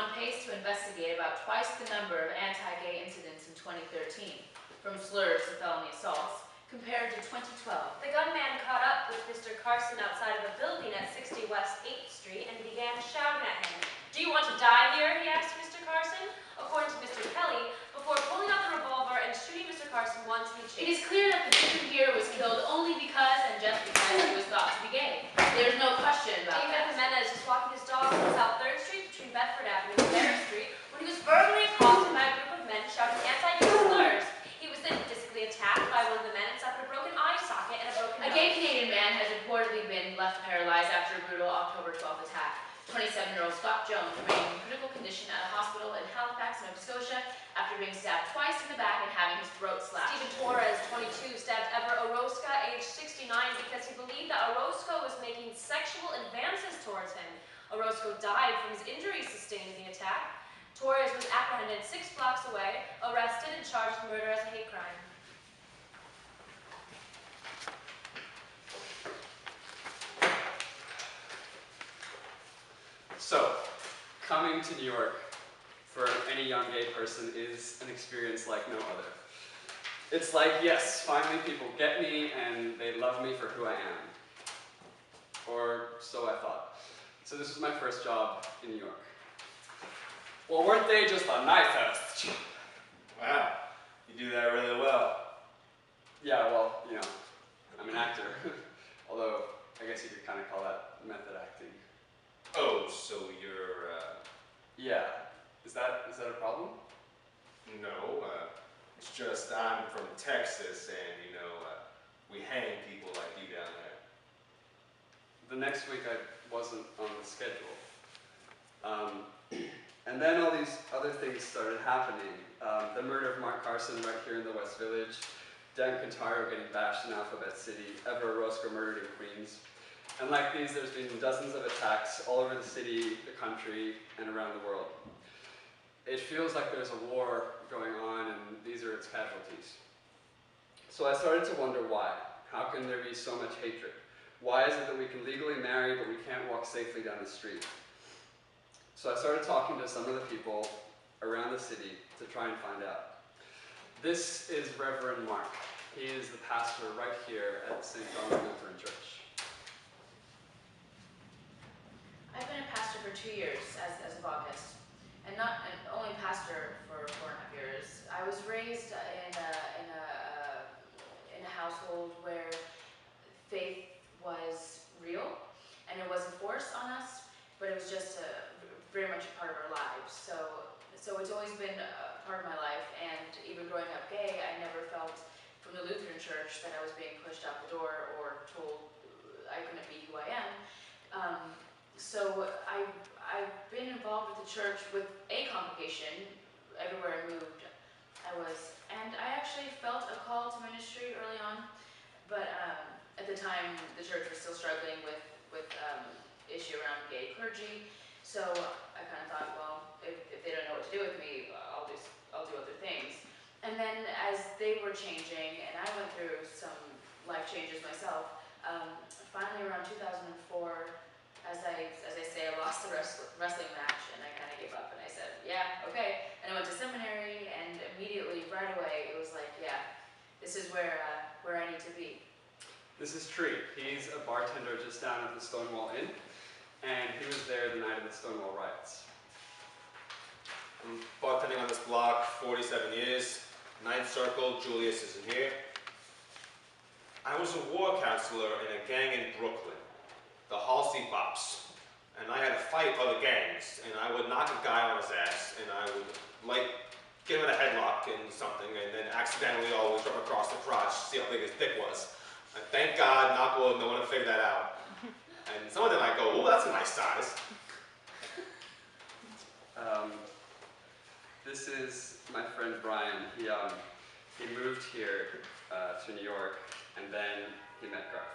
on pace to investigate about twice the number of anti-gay incidents in 2013, from slurs to felony assaults, compared to 2012. The gunman caught up with Mr. Carson outside of a building at 60 West 8th Street and began shouting at him. "Do you want to die here?" he asked Mr. Carson. According to Mr. Kelly, before pulling out the revolver and shooting Mr. Carson once in the cheek. It is clear that the victim here was killed only because and just because he was thought to be gay. There's no question about David that. Jimenez was walking his dog on South 3rd Street between Bedford Avenue and Berry Street when he was verbally accosted by a group of men shouting anti-gay slurs. He was then physically attacked by one of the men and suffered a broken eye socket and a broken nose. A gay Canadian man has reportedly been left paralyzed after a brutal October 12th attack. 27-year-old Scott Jones remained in critical condition at a hospital in Halifax, Nova Scotia, after being stabbed twice in the back and having his throat slashed. Stephen Torres, 22, stabbed Ever Orozco, age 69, because he believed that Orozco was making sexual advances towards him. Orozco died from his injuries sustained in the attack. Torres was apprehended 6 blocks away, arrested, and charged with murder as a hate crime. So, coming to New York for any young gay person is an experience like no other. It's like, yes, finally people get me and they love me for who I am. Or so I thought. So this was my first job in New York. Well, weren't they just the nicest? Wow, you do that really well. Yeah, well, you know, I'm an actor. Although, I guess you could kind of call that method acting. Oh, so you're, Yeah. Is that a problem? No, it's just I'm from Texas and, you know, we hang people like you down there. The next week I wasn't on the schedule. And then all these other things started happening. The murder of Mark Carson right here in the West Village, Dan Quintaro getting bashed in Alphabet City, Ever Orozco murdered in Queens. And like these, there's been dozens of attacks all over the city, the country, and around the world. It feels like there's a war going on, and these are its casualties. So I started to wonder why. How can there be so much hatred? Why is it that we can legally marry, but we can't walk safely down the street? So I started talking to some of the people around the city to try and find out. This is Reverend Mark. He is the pastor right here at St. John's Lutheran Church. I've been a pastor for 2 years as of August, and not only pastor for 4.5 years. I was raised in a household where faith was real, and it wasn't forced on us, but it was just very much a part of our lives. So it's always been a part of my life, and even growing up gay, I never felt from the Lutheran Church that I was being pushed out the door or told I couldn't be who I am. So I've been involved with the church with a congregation everywhere I moved. And I actually felt a call to ministry early on, but at the time the church was still struggling with issue around gay clergy. So I kind of thought, well, if they don't know what to do with me, I'll do other things. And then as they were changing, and I went through some life changes myself, finally around 2004. As I say, I lost the wrestling match, and I kind of gave up, and I said, yeah, okay. And I went to seminary, and immediately, right away, it was like, yeah, this is where I need to be. This is Tree. He's a bartender just down at the Stonewall Inn, and he was there the night of the Stonewall riots. I'm bartending on this block 47 years. Ninth Circle, Julius isn't here. I was a war counselor in a gang in Brooklyn, the Halsey Bops, and I had to fight other gangs, and I would knock a guy on his ass, and I would, like, get him in a headlock and something, and then accidentally always rub across the crotch to see how big his dick was. And thank God, knock wood, no one had figured that out. And some of them I go, oh, that's a nice size. This is my friend Brian. He moved here to New York, and then he met Garth.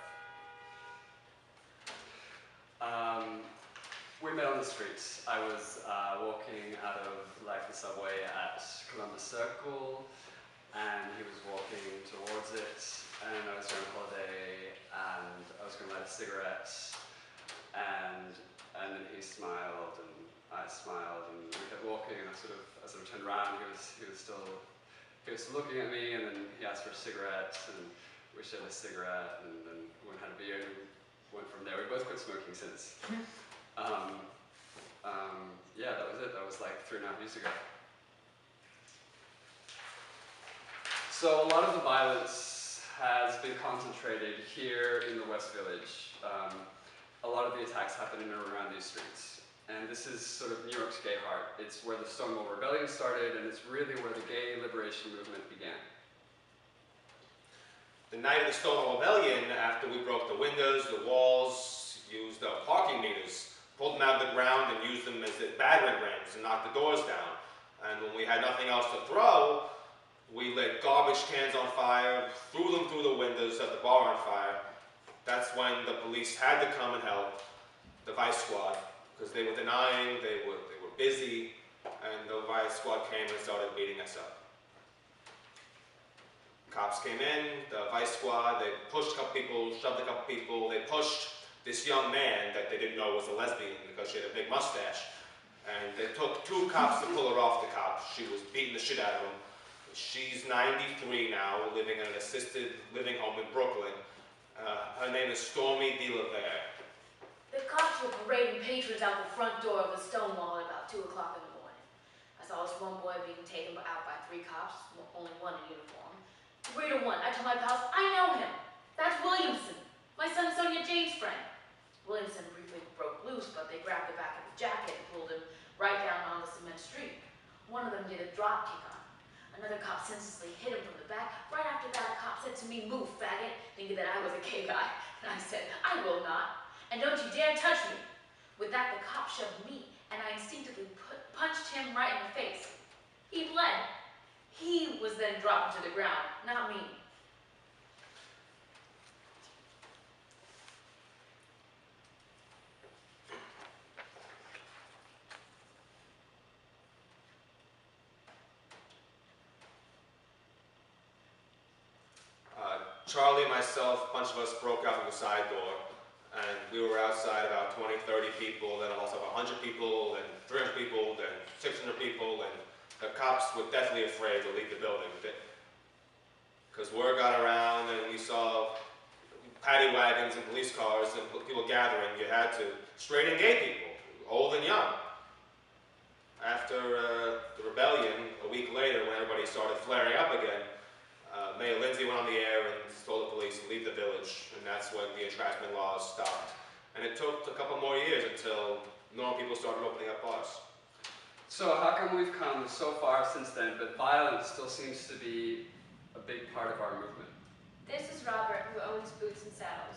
We met on the streets. I was walking out of the subway at Columbus Circle, and he was walking towards it, and I was on holiday, and I was going to light a cigarette, and then he smiled, and I smiled, and we kept walking, and I sort of turned around, he was still looking at me, and then he asked for a cigarette, and we shared a cigarette, and then we went and had a beer, and we went from there. We both quit smoking since. Yeah, that was it. That was like 3.5 years ago. So a lot of the violence has been concentrated here in the West Village. A lot of the attacks happen in and around these streets. And this is sort of New York's gay heart. It's where the Stonewall Rebellion started, and it's really where the gay liberation movement began. The night of the Stonewall Rebellion, after we broke the windows, the walls, used parking meters, pulled them out of the ground and used them as battering rams and knocked the doors down. And when we had nothing else to throw, we lit garbage cans on fire, threw them through the windows, set the bar on fire. That's when the police had to come and help the Vice Squad, because they were denying, they were busy, and the Vice Squad came and started beating us up. Cops came in, the Vice Squad, they pushed a couple people, shoved a couple people, they pushed this young man that they didn't know was a lesbian because she had a big mustache. And they took 2 cops to pull her off the cop. She was beating the shit out of him. She's 93 now, living in an assisted living home in Brooklyn. Her name is Stormy DeLaver. The cops were parading patrons out the front door of the Stonewall at about 2 o'clock in the morning. I saw this one boy being taken out by 3 cops, only one in uniform. 3 to 1. I told my pals, I know him. That's Williamson, my son Sonia Jane's friend. Williamson briefly broke loose, but they grabbed the back of his jacket and pulled him right down on the cement street. One of them did a drop kick on him. Another cop senselessly hit him from the back. Right after that, a cop said to me, "Move, faggot," thinking that I was a gay guy. And I said, "I will not. And don't you dare touch me." With that, the cop shoved me, and I instinctively punched him right in the face. He bled. He was then dropped to the ground, not me. Charlie, myself, a bunch of us broke out from the side door, and we were outside about 20, 30 people, then also 100 people, then 300 people, then 600 people, and the cops were definitely afraid to leave the building. Because word got around and we saw paddy wagons and police cars and people gathering. You had to straight in gay people, old and young. After the rebellion, a week later, when everybody started flaring up again, Mayor Lindsay went on the air and told the police to leave the village, and that's when the entrapment laws stopped. And it took a couple more years until normal people started opening up bars. So how come we've come so far since then, but violence still seems to be a big part of our movement? This is Robert, who owns Boots and Saddles.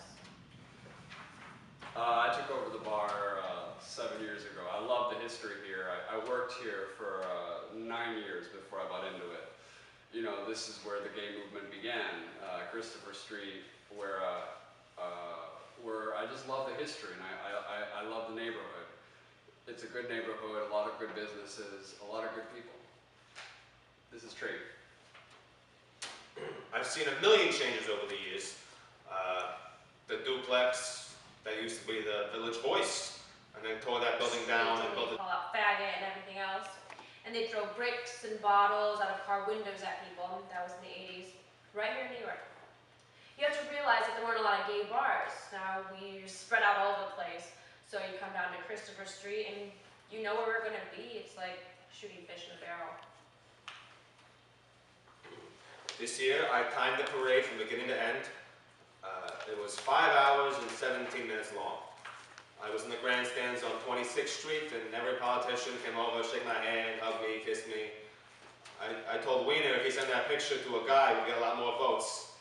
I took over the bar 7 years ago. I love the history here. I worked here for 9 years before I bought into it. You know, this is where the gay movement began, Christopher Street, where I just love the history, and I love the neighborhood. It's a good neighborhood, a lot of good businesses, a lot of good people. This is trade. I've seen a million changes over the years. The duplex that used to be the Village Voice, and then tore that building down and built it. Call out faggot and everything else. And they'd throw bricks and bottles out of car windows at people. That was in the 80s, right here in New York. You have to realize that there weren't a lot of gay bars. Now we're spread out all over the place. So you come down to Christopher Street and you know where we're going to be. It's like shooting fish in a barrel. This year, I timed the parade from beginning to end. It was 5 hours and 17 minutes long. I was in the grandstands on 26th Street, and every politician came over, shake my hand, hug me, kiss me. I told Wiener if he sent that picture to a guy, we'd get a lot more votes.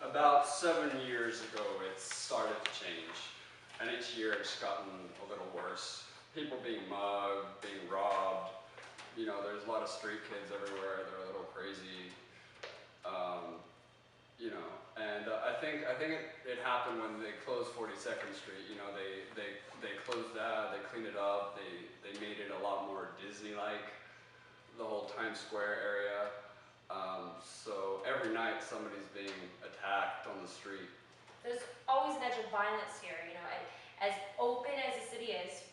About 7 years ago, it started to change, and each year it's gotten a little worse. People being mugged, being robbed. You know, there's a lot of street kids everywhere. They're a little crazy. You know, and I think it happened when they closed 42nd Street. You know, they closed that, they cleaned it up, they made it a lot more Disney-like, the whole Times Square area. So every night somebody's being attacked on the street. There's always an edge of violence here, you know. As open as the city is,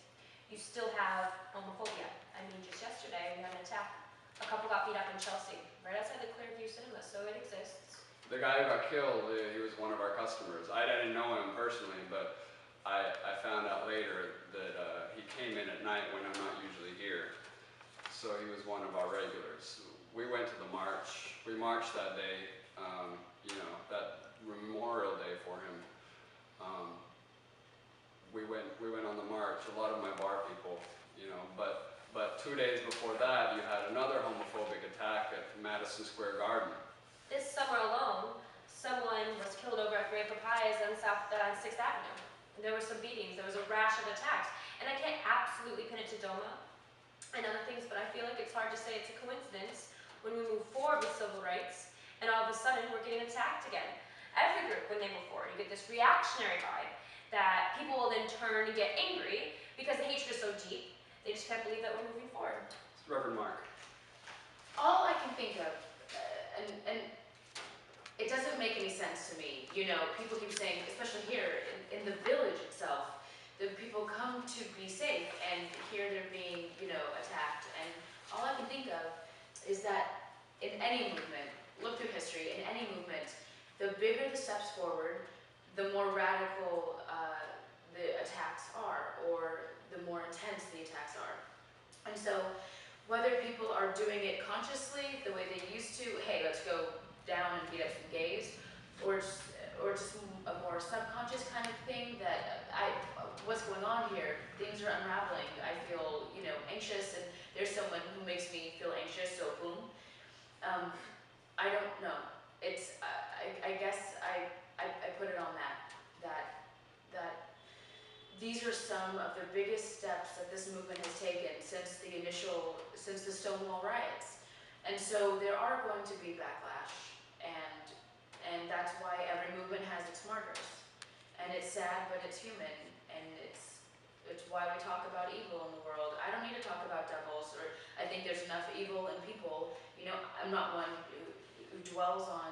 you still have homophobia. I mean, just yesterday we had an attack. A couple got beat up in Chelsea, right outside the Clearview Cinema, so it exists. The guy who got killed, he was one of our customers. I didn't know him personally, but I found out later that he came in at night when I'm not usually here. So he was one of our regulars. We went to the march. We marched that day, you know, that Memorial Day for him. We went on the march, a lot of my bar people, you know, but 2 days before that, you had another homophobic attack at Madison Square Garden. This summer alone, someone was killed over at Great Papayas on 6th Avenue. There were some beatings, there was a rash of attacks, and I can't absolutely pin it to DOMA and other things, but I feel like it's hard to say it's a coincidence when we move forward with civil rights, and all of a sudden we're getting attacked again. Every group, when they move forward, you get this reactionary vibe that people will then turn and get angry because the hatred is so deep, they just can't believe that we're moving forward. Reverend Mark. All I can think of, and it doesn't make any sense to me, you know, people keep saying, especially here in the village itself, the people come to be safe, and here they're being, you know, attacked. And all I can think of is that in any movement, look through history, in any movement, the bigger the steps forward, the more radical the attacks are, or the more intense the attacks are. And so, whether people are doing it consciously, the way they used to, hey, let's go down and beat up some gays, or just a more subconscious kind of thing that what's going on here? Things are unraveling. I feel, you know, anxious, and there's someone who makes me feel anxious, so boom. I don't know. It's, I guess I put it on that these are some of the biggest steps that this movement has taken since the Stonewall riots. And so there are going to be backlash, and that's why every movement has its martyrs. And it's sad, but it's human, and it's why we talk about evil in the world. I don't need to talk about devils, or I think there's enough evil in people. You know, I'm not one who dwells on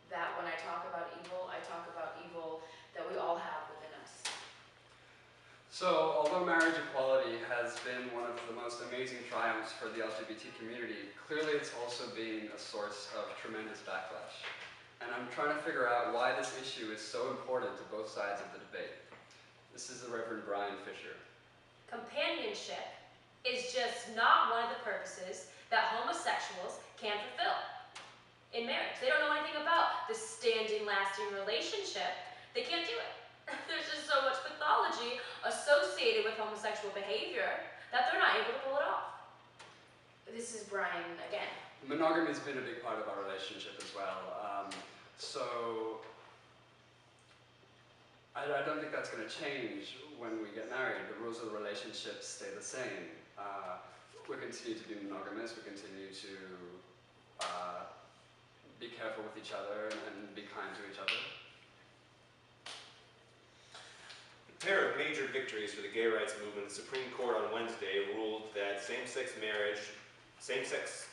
that. When I talk about evil, I talk about evil that we all have within us. So, although marriage equality has been one of the most amazing triumphs for the LGBT community, clearly it's also been a source of tremendous backlash. And I'm trying to figure out why this issue is so important to both sides of the debate. This is the Reverend Brian Fisher. Companionship is just not one of the purposes that homosexuals can fulfill in marriage. They don't know anything about the standing, lasting relationship. They can't do it. There's just so much pathology associated with homosexual behavior that they're not able to pull it off. This is Brian again. Monogamy has been a big part of our relationship as well. So I don't think that's going to change when we get married. The rules of the relationship stay the same. We continue to be monogamous. We continue to be careful with each other and be kind to each other. A pair of major victories for the gay rights movement. The Supreme Court on Wednesday ruled that married same-sex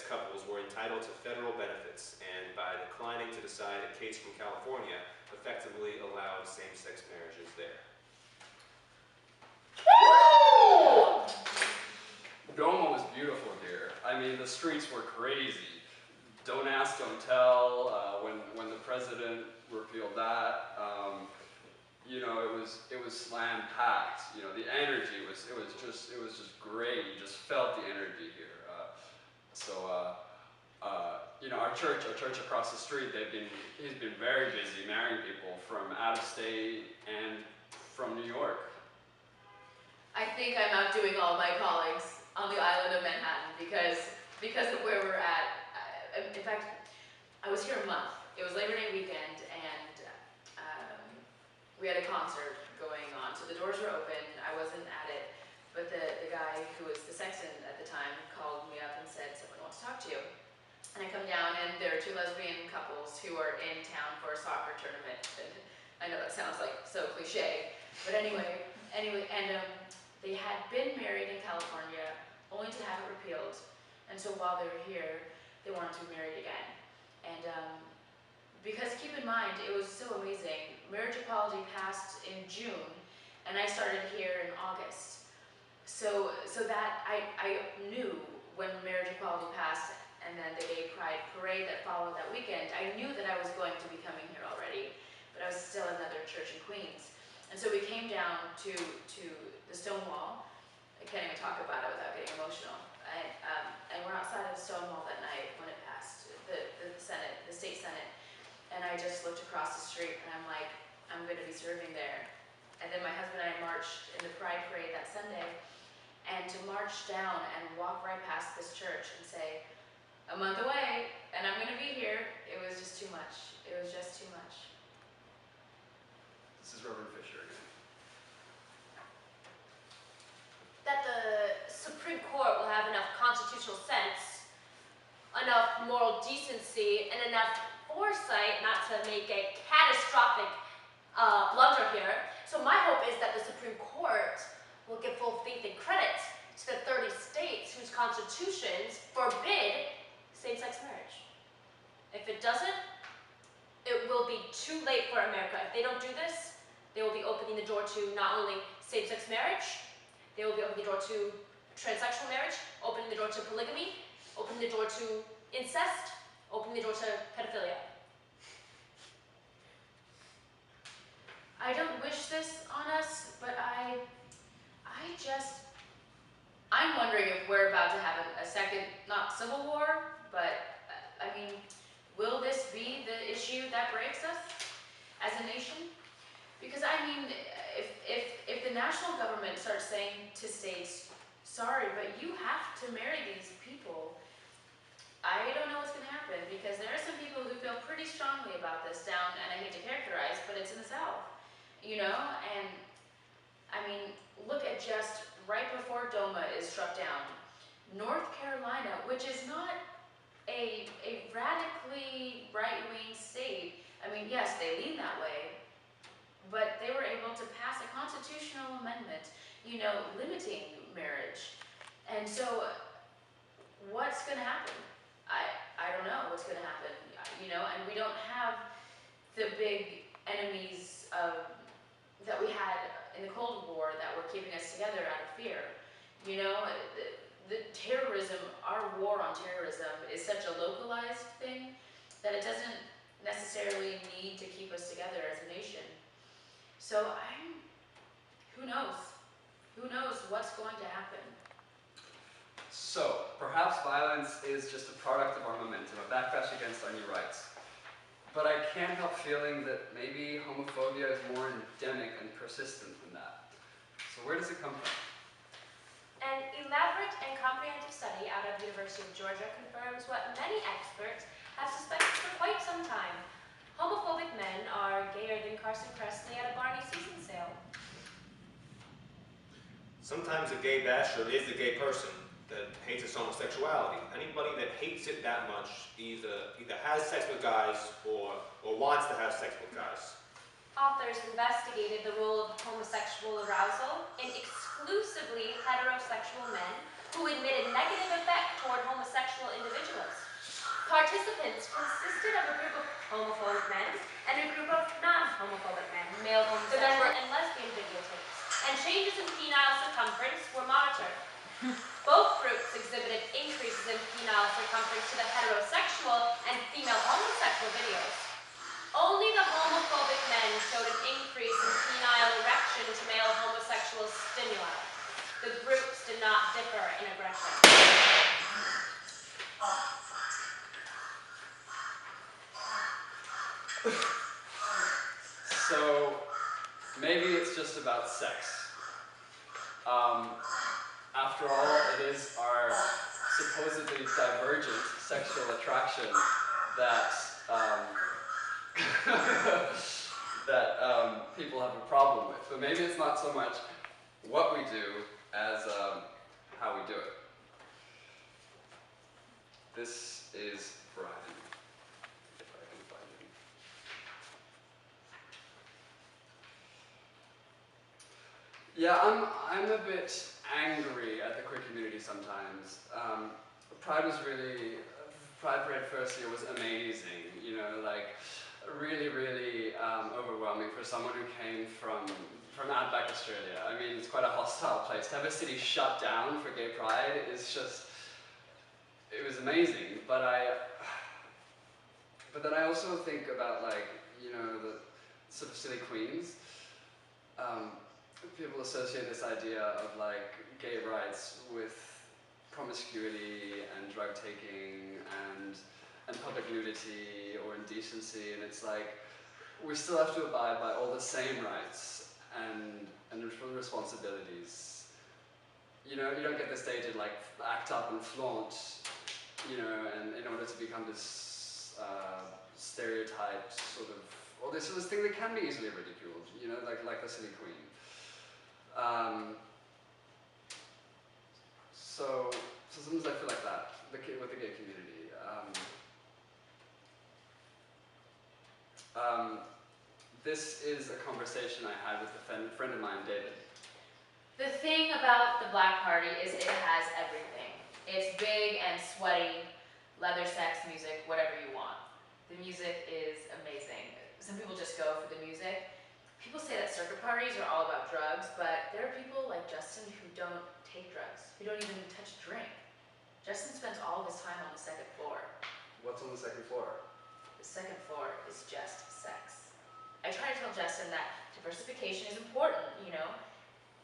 couples were entitled to federal benefits, and by declining to decide a case from California, effectively allowed same-sex marriages there. Doma was beautiful here. I mean, the streets were crazy. Don't ask, don't tell. When the president repealed that, you know, it was slam packed. You know, the energy was just great. You just felt the energy here. You know, our church across the street, he's been very busy marrying people from out of state and from New York. I think I'm outdoing all my colleagues on the island of Manhattan because of where we're at. In fact, I was here a month. It was Labor Day weekend, and we had a concert going on. So the doors were open. I wasn't at it, but the guy who was the sexton at the time called me up and said, "Someone wants to talk to you." And I come down, and there are two lesbian couples who are in town for a soccer tournament. And I know that sounds like so cliche, but anyway, and they had been married in California, only to have it repealed. And so while they were here, they wanted to be married again. And because keep in mind, it was so amazing. Marriage equality passed in June, and I started here in August. So that I knew when marriage equality passed and then the gay pride parade that followed that weekend, I knew that I was going to be coming here already, but I was still in another church in Queens. And so we came down to the stone wall. I can't even talk about it without getting emotional. And we're outside of the stone wall that night when it passed, the Senate, the state Senate. And I just looked across the street and I'm like, I'm going to be serving there. And then my husband and I marched in the Pride Parade that Sunday. And to march down and walk right past this church and say, a month away, and I'm going to be here, it was just too much. It was just too much. This is Reverend Fisher again. That the Supreme Court will have enough constitutional sense, enough moral decency, and enough foresight not to make a catastrophic blunder here. So my hope is that the Supreme Court will give full faith and credit to the 30 states whose constitutions forbid same-sex marriage. If it doesn't, it will be too late for America. If they don't do this, they will be opening the door to not only same-sex marriage, they will be opening the door to transsexual marriage, opening the door to polygamy, opening the door to incest, opening the door to pedophilia. I don't wish this on us, but I'm wondering if we're about to have a second, not civil war, but I mean, will this be the issue that breaks us as a nation? Because I mean, if the national government starts saying to states, sorry, but you have to marry these people, I don't know what's going to happen, because there are some people who feel pretty strongly about this down, and I hate to characterize, but it's in the South, you know? And I mean, look at just right before DOMA is struck down, North Carolina, which is not a radically right-wing state. I mean, yes, they lean that way, but they were able to pass a constitutional amendment, you know, limiting marriage. And so, what's going to happen? I don't know what's going to happen, you know, and we don't have the big enemies that we had in the Cold War that were keeping us together out of fear. You know, the terrorism, our war on terrorism is such a localized thing that it doesn't necessarily need to keep us together as a nation. So who knows? Who knows what's going to happen? So, perhaps violence is just a product of our momentum, a backlash against our new rights. But I can't help feeling that maybe homophobia is more endemic and persistent than that. So where does it come from? An elaborate and comprehensive study out of the University of Georgia confirms what many experts have suspected for quite some time. Homophobic men are gayer than Carson Kressley at a Barney season sale. Sometimes a gay basher is a gay person that hates his homosexuality. Anybody that hates it that much either has sex with guys or wants to have sex with guys. Authors investigated the role of homosexual arousal in exclusively heterosexual men who admitted negative effect toward homosexual individuals. Participants consisted of a group of homophobic men and a group of non-homophobic men, male homosexual and lesbian videotapes, and changes in penile circumference were monitored. Both groups exhibited increases in penile circumference to the heterosexual and female homosexual videos. Only the homophobic men showed an increase in penile erection to male homosexual stimuli. The groups did not differ in aggression. So, maybe it's just about sex. After all, it is our supposedly divergent sexual attraction that people have a problem with. But maybe it's not so much what we do as how we do it. This is Brian, if I can find him. Yeah, I'm a bit angry at the queer community sometimes. Pride Parade first year was amazing, you know, like really, really overwhelming for someone who came from from Outback Australia. I mean, it's quite a hostile place. To have a city shut down for gay pride is just, it was amazing. But then I also think about, like, you know, the sort of silly queens. People associate this idea of, like, gay rights with promiscuity and drug taking and public nudity or indecency, and it's like, we still have to abide by all the same rights and responsibilities. You know, you don't get the stage and, like, act up and flaunt, you know, and in order to become this stereotyped sort of, or this thing that can be easily ridiculed, you know, like the silly queen. So sometimes I feel like that with the gay community. This is a conversation I had with a friend of mine, David. The thing about the Black Party is it has everything. It's big and sweaty, leather, sex, music, whatever you want. The music is amazing. Some people just go for the music. People say that circuit parties are all about drugs, but there are people like Justin who don't take drugs, who don't even touch a drink. Justin spends all of his time on the second floor. What's on the second floor? The second floor is just sex. I try to tell Justin that diversification is important, you know?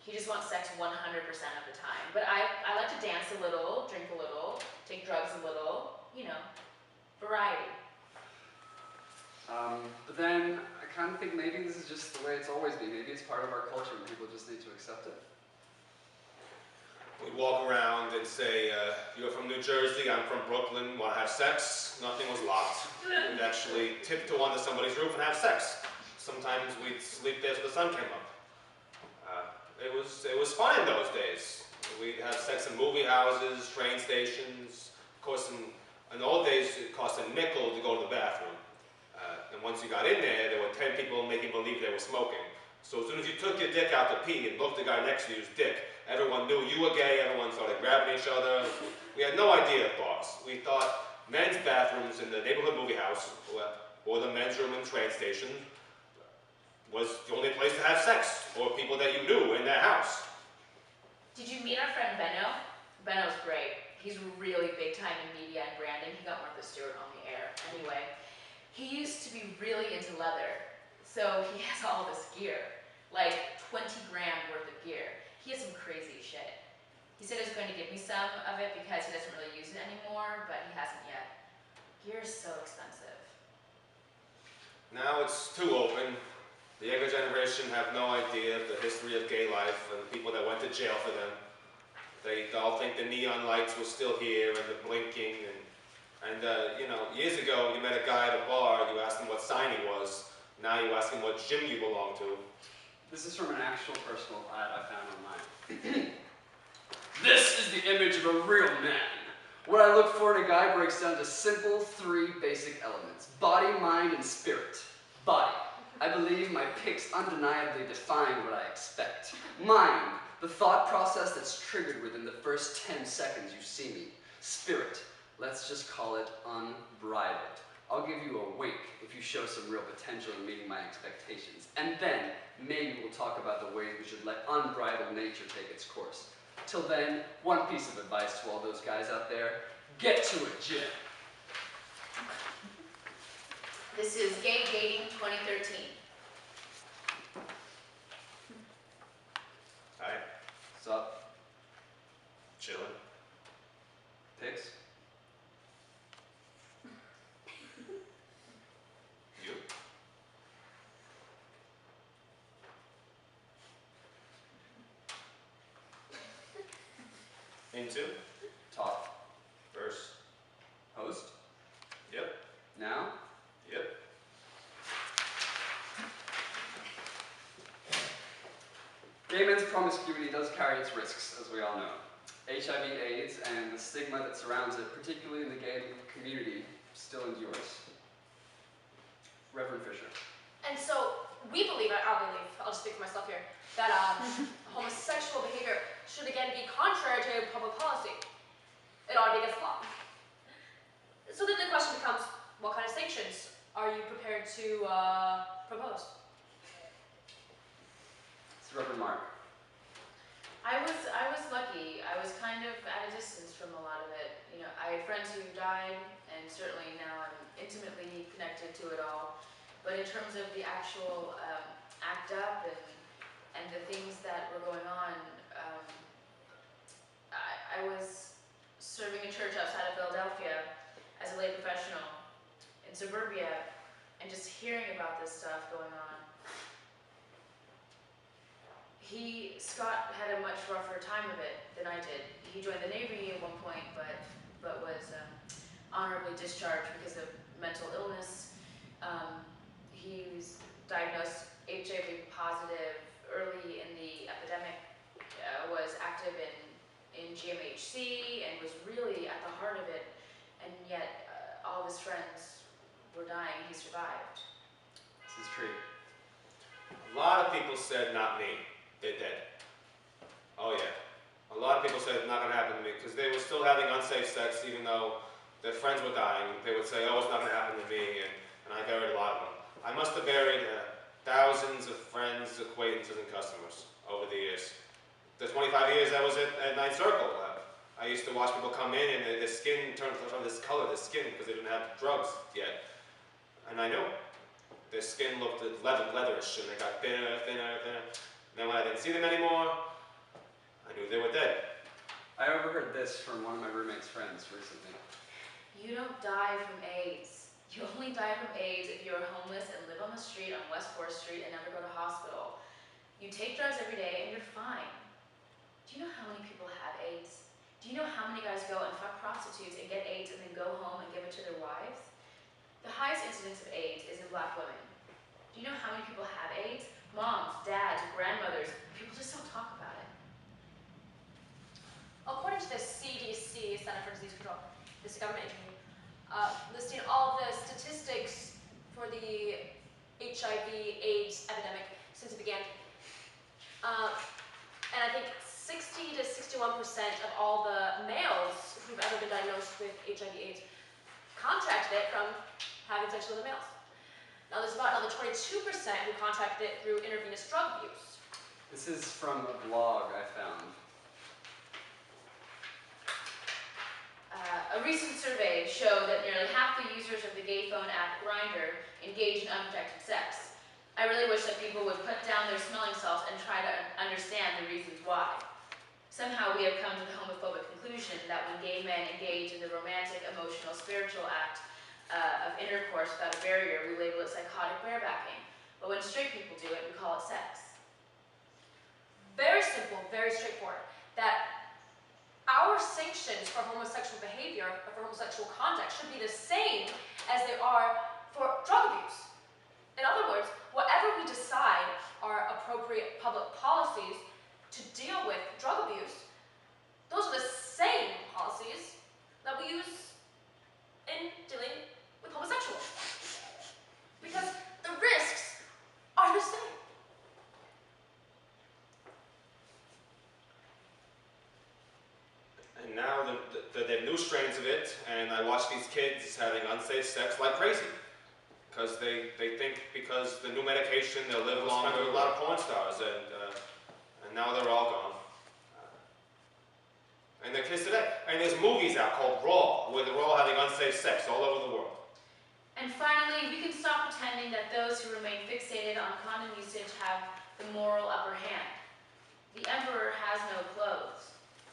He just wants sex 100% of the time. But I like to dance a little, drink a little, take drugs a little, you know, variety. But then I kind of think maybe this is just the way it's always been. Maybe it's part of our culture and people just need to accept it. We'd walk around and say, you're from New Jersey, I'm from Brooklyn, want to have sex? Nothing was locked. We'd actually tiptoe onto somebody's roof and have sex. Sometimes we'd sleep there till the sun came up. It was fun in those days. We'd have sex in movie houses, train stations. Of course, in the old days, it cost a nickel to go to the bathroom. And once you got in there, there were 10 people making believe they were smoking. So as soon as you took your dick out to pee and looked the guy next to you's dick, everyone knew you were gay, everyone started grabbing each other. We had no idea of bars. We thought men's bathrooms in the neighborhood movie house, or the men's room in the train station, was the only place to have sex, or people that you knew in that house. Did you meet our friend Benno? Benno's great. He's really big time in media and branding. He got Martha Stewart on the air. Anyway, he used to be really into leather. So he has all this gear, like 20 grand worth of gear. He has some crazy shit. He said he was going to give me some of it because he doesn't really use it anymore, but he hasn't yet. Gear is so expensive. Now it's too open. The younger generation have no idea of the history of gay life and the people that went to jail for them. They all think the neon lights were still here and the blinking and you know, years ago you met a guy at a bar, you asked him what sign he was. Now you ask him what gym you belong to. This is from an actual personal ad I found online. This is the image of a real man. What I look for in a guy breaks down to simple 3 basic elements: body, mind, and spirit. Body. I believe my pics undeniably define what I expect. Mind. The thought process that's triggered within the first 10 seconds you see me. Spirit. Let's just call it unbridled. I'll give you a wink if you show some real potential in meeting my expectations. And then, maybe we'll talk about the ways we should let unbridled nature take its course. Till then, one piece of advice to all those guys out there: get to it, Jim. This is Gay Dating 2013. Hi, What's up? chillin'. Pics? You? Into? Talk. Verse. Host? Yep. Now? Yep. Gay men's promiscuity does carry its risks, as we all know. HIV/AIDS and the stigma that surrounds it, particularly in the gay community, still endures. Reverend Fisher. And so we believe, I'll just speak for myself here, that homosexual behavior should again be contrary to public policy. It ought to be against the law. So then the question becomes, what kind of sanctions are you prepared to propose? It's a lucky. I was kind of at a distance from a lot of it. You know, I had friends who died, and certainly now I'm intimately connected to it all. But in terms of the actual act up and the things that were going on, I was serving a church outside of Philadelphia as a lay professional in suburbia, and just hearing about this stuff going on. Scott had a much rougher time of it than I did. He joined the Navy at one point, but was honorably discharged because of mental illness. He was diagnosed HIV positive early in the epidemic, was active in GMHC, and was really at the heart of it, and yet all of his friends were dying. He survived. This is true. A lot of people said, not me. They're dead. Oh yeah. A lot of people said it's not going to happen to me because they were still having unsafe sex even though their friends were dying. They would say, oh, it's not going to happen to me, and I buried a lot of them. I must have buried thousands of friends, acquaintances, and customers over the years. The 25 years I was at Ninth Circle, I used to watch people come in and their skin turned from this color, their skin, because they didn't have drugs yet. And I knew. Their skin looked leatherish, and they got thinner, thinner, thinner. And then when I didn't see them anymore, I knew they were dead. I overheard this from one of my roommate's friends recently. You don't die from AIDS. You only die from AIDS if you're homeless and live on the street on West 4th Street and never go to hospital. You take drugs every day and you're fine. Do you know how many people have AIDS? Do you know how many guys go and fuck prostitutes and get AIDS and then go home and give it to their wives? The highest incidence of AIDS is in black women. Do you know how many people have AIDS? Moms, dads, grandmothers. People just don't talk about it. According to the CDC, Center for Disease Control, this government interview, listing all the statistics for the HIV/AIDS epidemic since it began, and I think 60 to 61% of all the males who've ever been diagnosed with HIV/AIDS contracted it from having sex with other males. Now there's about another 22% who contracted it through intravenous drug abuse. This is from a blog I found. A recent survey showed that nearly half the users of the gay phone app Grindr engage in unprotected sex. I really wish that people would put down their smelling salts and try to understand the reasons why. Somehow we have come to the homophobic conclusion that when gay men engage in the romantic, emotional, spiritual act of intercourse without a barrier, we label it psychotic barebacking. But when straight people do it, we call it sex. Very simple, very straightforward. That our sanctions for homosexual behavior, or for homosexual conduct, should be the same as they are for drug abuse. In other words, whatever we decide are appropriate public policies to deal with drug abuse, those are the same policies that we use in dealing with homosexuals. Because the risks are the same. And now there are new strains of it, and I watch these kids having unsafe sex like crazy. Because they think because the new medication, they'll live longer. A lot of porn stars, and now they're all gone. And they're kids today. And there's movies out called Raw, where they're all having unsafe sex all over the world. And finally, we can stop pretending that those who remain fixated on condom usage have the moral upper hand. The emperor has no clothes,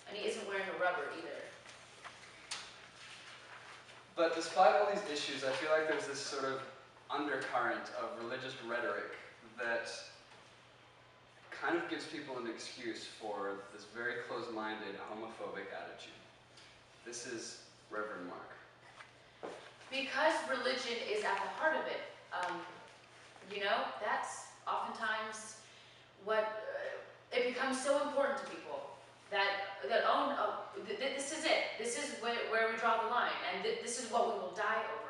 and he isn't wearing a rubber either. But despite all these issues, I feel like there's this sort of undercurrent of religious rhetoric that kind of gives people an excuse for this very closed-minded, homophobic attitude. This is Reverend Mark. Because religion is at the heart of it, that's oftentimes what it becomes so important to people that this is it. This is where we draw the line, and this is what we will die over.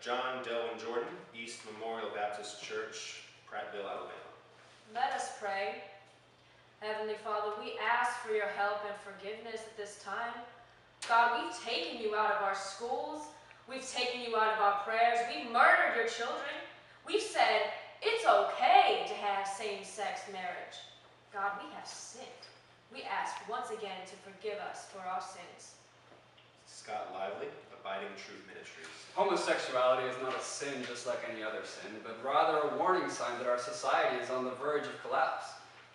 John Delwyn Jordan, East Memorial Baptist Church, Prattville, Alabama. Let us pray. Heavenly Father, we ask for your help and forgiveness at this time. God, we've taken you out of our schools. We've taken you out of our prayers. We've murdered your children. We've said it's okay to have same-sex marriage. God, we have sinned. We ask once again to forgive us for our sins. Scott Lively, Abiding Truth Ministries. Homosexuality is not a sin just like any other sin, but rather a warning sign that our society is on the verge of collapse.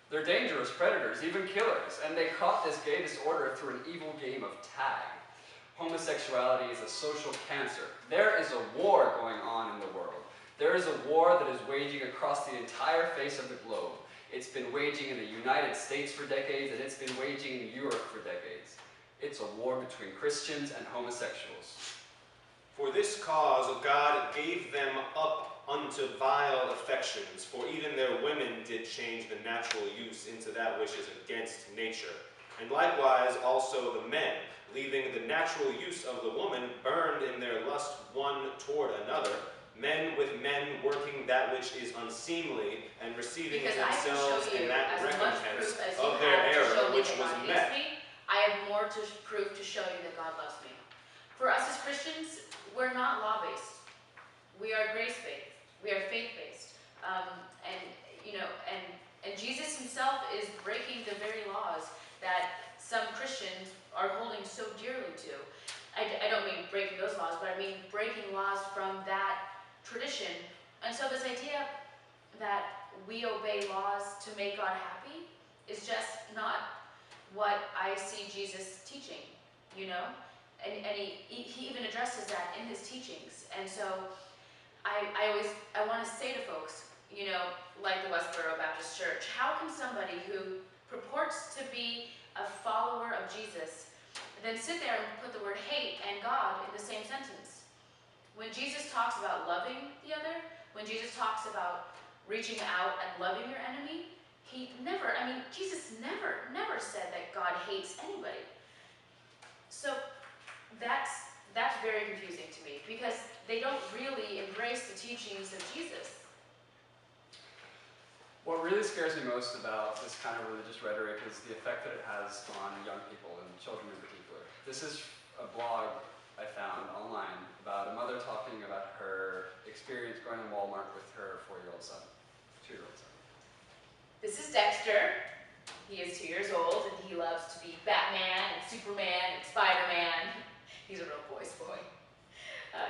They're dangerous predators, even killers, and they caught this gay disorder through an evil game of tag. Homosexuality is a social cancer. There is a war going on in the world. There is a war that is waging across the entire face of the globe. It's been waging in the United States for decades, and it's been waging in Europe for decades. It's a war between Christians and homosexuals. For this cause God gave them up unto vile affections, for even their women did change the natural use into that which is against nature. And likewise also the men, leaving the natural use of the woman, burned in their lust one toward another, men with men working that which is unseemly, and receiving in Because I can themselves show you in that as much recompense proof as you of their have to show error me which that was God met. hates me. I have more to prove to show you that God loves me. For us as Christians, we're not law-based. We are grace-based. We are faith-based. And Jesus himself is breaking the very laws that some Christians are holding so dearly to. I don't mean breaking those laws, but I mean breaking laws from that tradition. And so this idea that we obey laws to make God happy is just not what I see Jesus teaching, you know? And he even addresses that in his teachings. And so I want to say to folks, you know, like the Westboro Baptist Church, how can somebody who purports to be a follower of Jesus then sit there and put the word hate and God in the same sentence? When Jesus talks about loving the other, when Jesus talks about reaching out and loving your enemy, Jesus never said that God hates anybody. So that's very confusing to me, because they don't really embrace the teachings of Jesus. What really scares me most about this kind of religious rhetoric is the effect that it has on young people and children in particular. This is a blog I found online about a mother talking about her experience going to Walmart with her 2-year-old son. This is Dexter. He is 2 years old, and he loves to be Batman and Superman and Spider-Man. He's a real boy's boy.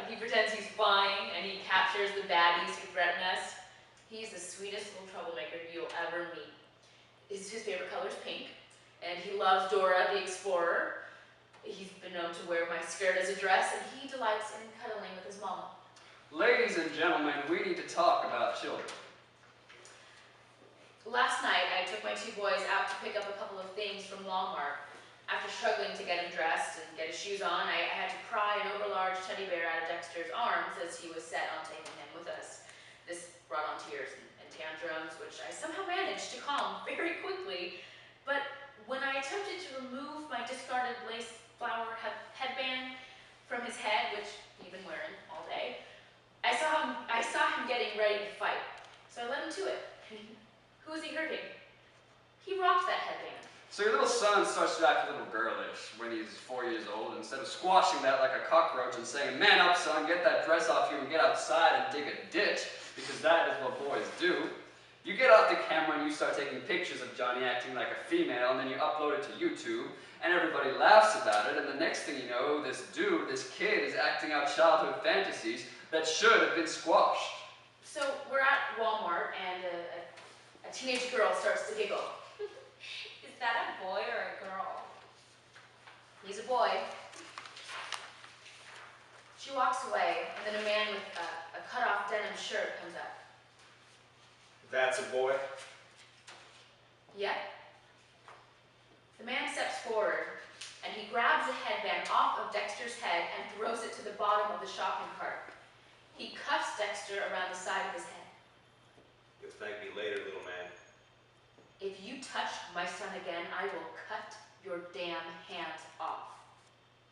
He pretends he's fine, and he captures the baddies who threaten us. He's the sweetest little troublemaker you'll ever meet. His favorite color is pink, and he loves Dora the Explorer. He's been known to wear my skirt as a dress, and he delights in cuddling with his mama. Ladies and gentlemen, we need to talk about children. Last night, I took my 2 boys out to pick up a couple of things from Walmart. After struggling to get him dressed and get his shoes on, I had to pry an overlarge teddy bear out of Dexter's arms as he was set on taking him with us. This brought on tears and tantrums, which I somehow managed to calm very quickly. But when I attempted to remove my discarded lace flower headband from his head, which he'd been wearing all day, I saw him getting ready to fight. So I let him to it. Who was he hurting? He rocked that headband. So your little son starts to act a little girlish when he's 4 years old. Instead of squashing that like a cockroach and saying, "Man up, son, get that dress off you and get outside and dig a ditch," because that is what boys do, you get out the camera and you start taking pictures of Johnny acting like a female, and then you upload it to YouTube, and everybody laughs about it, and the next thing you know, this kid is acting out childhood fantasies that should have been squashed. So we're at Walmart, and a teenage girl starts to giggle. Is that a boy or a girl? He's a boy. She walks away, and then a man with a cut-off denim shirt comes up. That's a boy. Yep. The man steps forward, and he grabs the headband off of Dexter's head and throws it to the bottom of the shopping cart. He cuffs Dexter around the side of his head. You'll thank me later, little man. If you touch my son again, I will cut your damn hands off.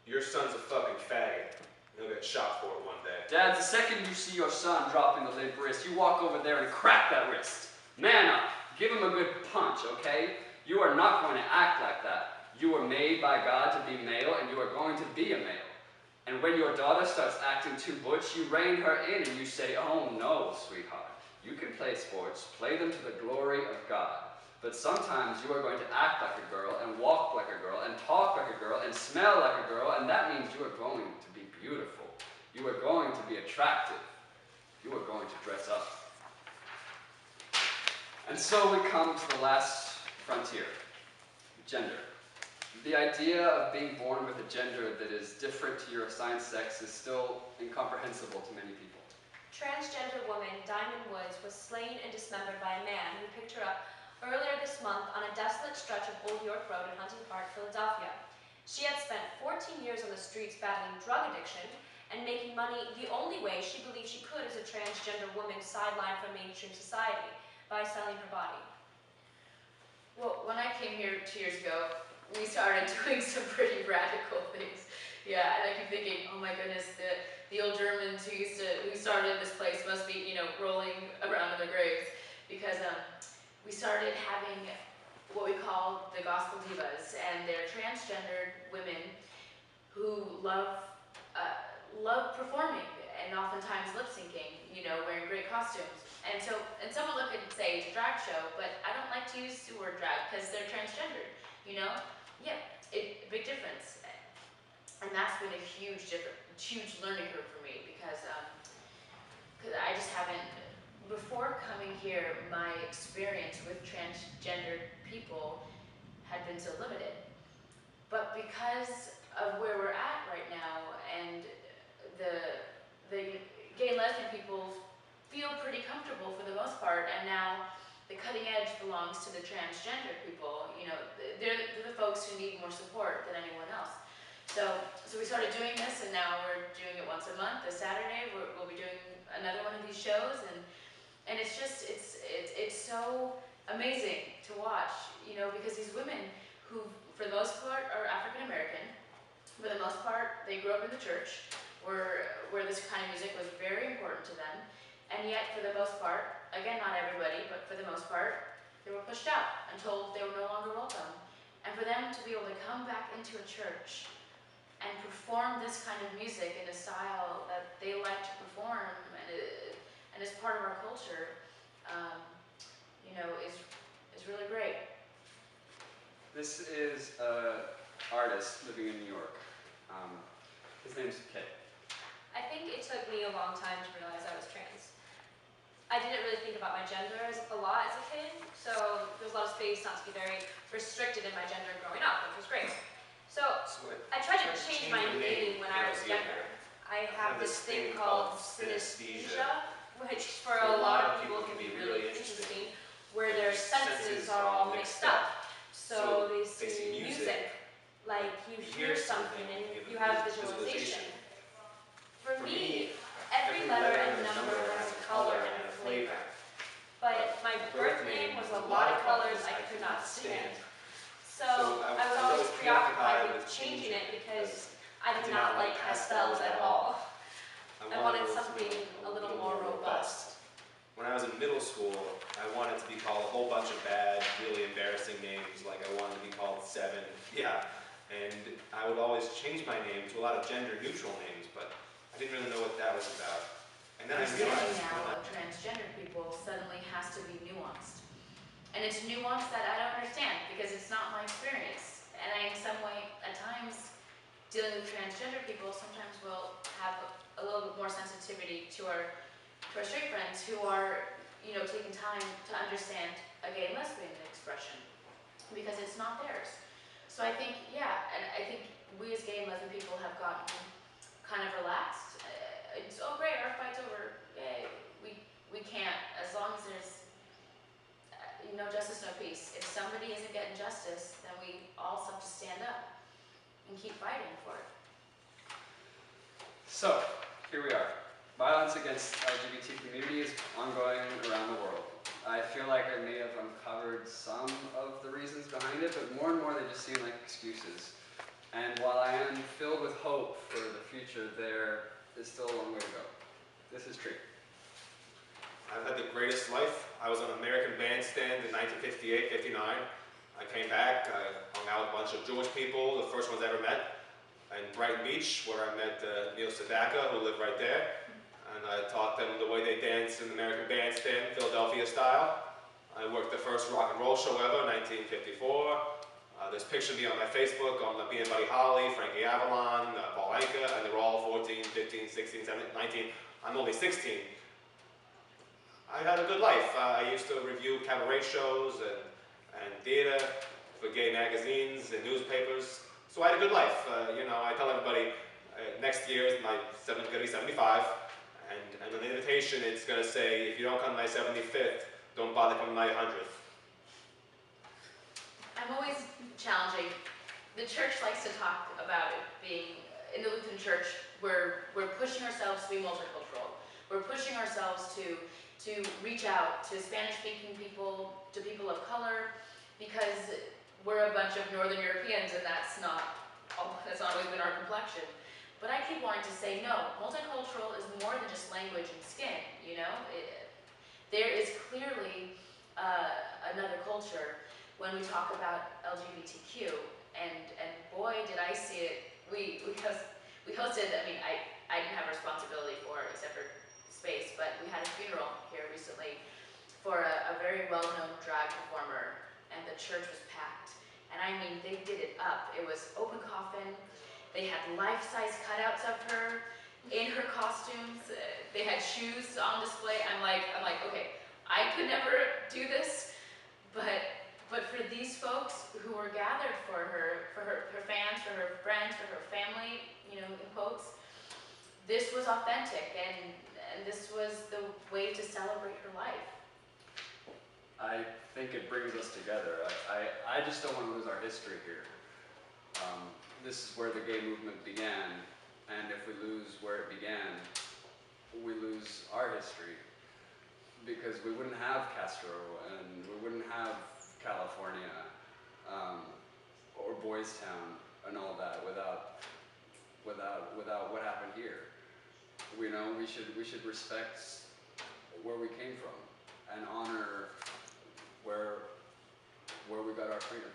Your son's a fucking faggot. He'll get shot for it one day. Dad, the second you see your son dropping the limp wrist, you walk over there and crack that wrist. Man up. Give him a good punch, okay? You are not going to act like that. You were made by God to be male, and you are going to be a male. And when your daughter starts acting too butch, you rein her in and you say, "Oh no, sweetheart. You can play sports. Play them to the glory of God. But sometimes you are going to act like a girl, and walk like a girl, and talk like a girl, and smell like a girl, and that means you are going to be beautiful. You are going to be attractive. You are going to dress up. And so we come to the last frontier, gender. The idea of being born with a gender that is different to your assigned sex is still incomprehensible to many people. Transgender woman Diamond Woods was slain and dismembered by a man who picked her up earlier this month on a desolate stretch of Old York Road in Hunting Park, Philadelphia. She had spent 14 years on the streets battling drug addiction and making money the only way she believed she could as a transgender woman sidelined from mainstream society, by selling her body. Well, when I came here 2 years ago, we started doing some pretty radical things. Yeah, and I keep thinking, oh my goodness, the old Germans who started this place must be, rolling around in their graves, because we started having what we call the gospel divas, and they're transgendered women who love performing and oftentimes lip syncing, wearing great costumes. And some will look and say it's a drag show, but I don't like to use the word drag because they're transgendered, Yeah, big difference. And that's been a huge learning curve for me, because I just haven't, before coming here, my experience with transgendered people had been so limited. But because of where we're at right now, and the gay and lesbian people feel pretty comfortable for the most part, and now the cutting edge belongs to the transgender people. They're the folks who need more support than anyone else. So we started doing this, and now we're doing it once a month. This Saturday, we'll be doing another one of these shows, and it's just it's so amazing to watch, because these women who, for the most part, are African American. For the most part, they grew up in the church, where this kind of music was very important to them, and yet, for the most part, again, not everybody, but for the most part, they were pushed out and told they were no longer welcome. And for them to be able to come back into a church and perform this kind of music in a style that they like to perform, and is part of our culture, is really great. This is an artist living in New York. His name's Kay. I think it took me a long time to realize I was trans. I didn't really think about my gender a lot as a kid, so there was a lot of space not to be very restricted in my gender growing up, which was great. So I tried to change my name when I was younger. I have this thing called synesthesia, which for a lot of people can be really interesting, where their senses are all mixed up. So they see music, like you hear something and you have visualization. For me, every letter and number has a color and a flavor. But my birth name was a lot of colors I could not stand. So I was always preoccupied with changing it because I did not like pastels at all. I wanted something a little more robust. When I was in middle school, I wanted to be called a whole bunch of bad, really embarrassing names, like I wanted to be called Seven, and I would always change my name to a lot of gender-neutral names, but I didn't really know what that was about. And then I realized now of transgender people suddenly has to be nuanced. And it's nuance that I don't understand, because it's not my experience. And I, in some way, at times, dealing with transgender people, sometimes will have a little bit more sensitivity to our straight friends who are, taking time to understand a gay and lesbian expression, because it's not theirs. So I think, and I think we as gay and lesbian people have gotten kind of relaxed. It's, oh great, our fight's over, yay. We can't, as long as there's no justice, no peace. If somebody isn't getting justice, then we all have to stand up and keep fighting for it. So, here we are. Violence against LGBT community is ongoing around the world. I feel like I may have uncovered some of the reasons behind it, but more and more they just seem like excuses. And while I am filled with hope for the future, there is still a long way to go. This is true. I've had the greatest life. I was on American Bandstand in 1958, 59. I came back, I hung out with a bunch of Jewish people, the first ones I ever met, in Brighton Beach, where I met Neil Sedaka, who lived right there. And I taught them the way they dance in the American Bandstand, Philadelphia style. I worked the first rock and roll show ever, 1954. There's pictures of me on my Facebook, on me and Buddy Holly, Frankie Avalon, Paul Anka, and they're all 14, 15, 16, 17, 19. I'm only 16. I had a good life. I used to review cabaret shows and theater for gay magazines and newspapers. So I had a good life. You know, I tell everybody next year is my going to be 75, and on the invitation it's going to say, if you don't come to my 75th, don't bother coming to my 100th. I'm always challenging. The church likes to talk about it being, in the Lutheran church, we're pushing ourselves to be multicultural. We're pushing ourselves to reach out to Spanish-speaking people, to people of color, because we're a bunch of Northern Europeans and that's not always been our complexion. But I keep wanting to say, no, multicultural is more than just language and skin, you know? There is clearly another culture when we talk about LGBTQ, and boy, did I see it. We hosted, I mean, I didn't have responsibility for it except for space, but we had a funeral here recently for a very well-known drag performer, and the church was packed. And I mean, they did it up. It was open coffin. They had life-size cutouts of her in her costumes. They had shoes on display. I'm like, okay, I could never do this, but for these folks who were gathered for her fans, for her friends, for her family, you know, in quotes, this was authentic, and this was the way to celebrate her life. I think it brings us together. I just don't want to lose our history here. This is where the gay movement began, and if we lose where it began, we lose our history. Because we wouldn't have Castro, and we wouldn't have California, or Boys Town, and all that without what happened here. We know we should respect where we came from and honor where we got our freedom.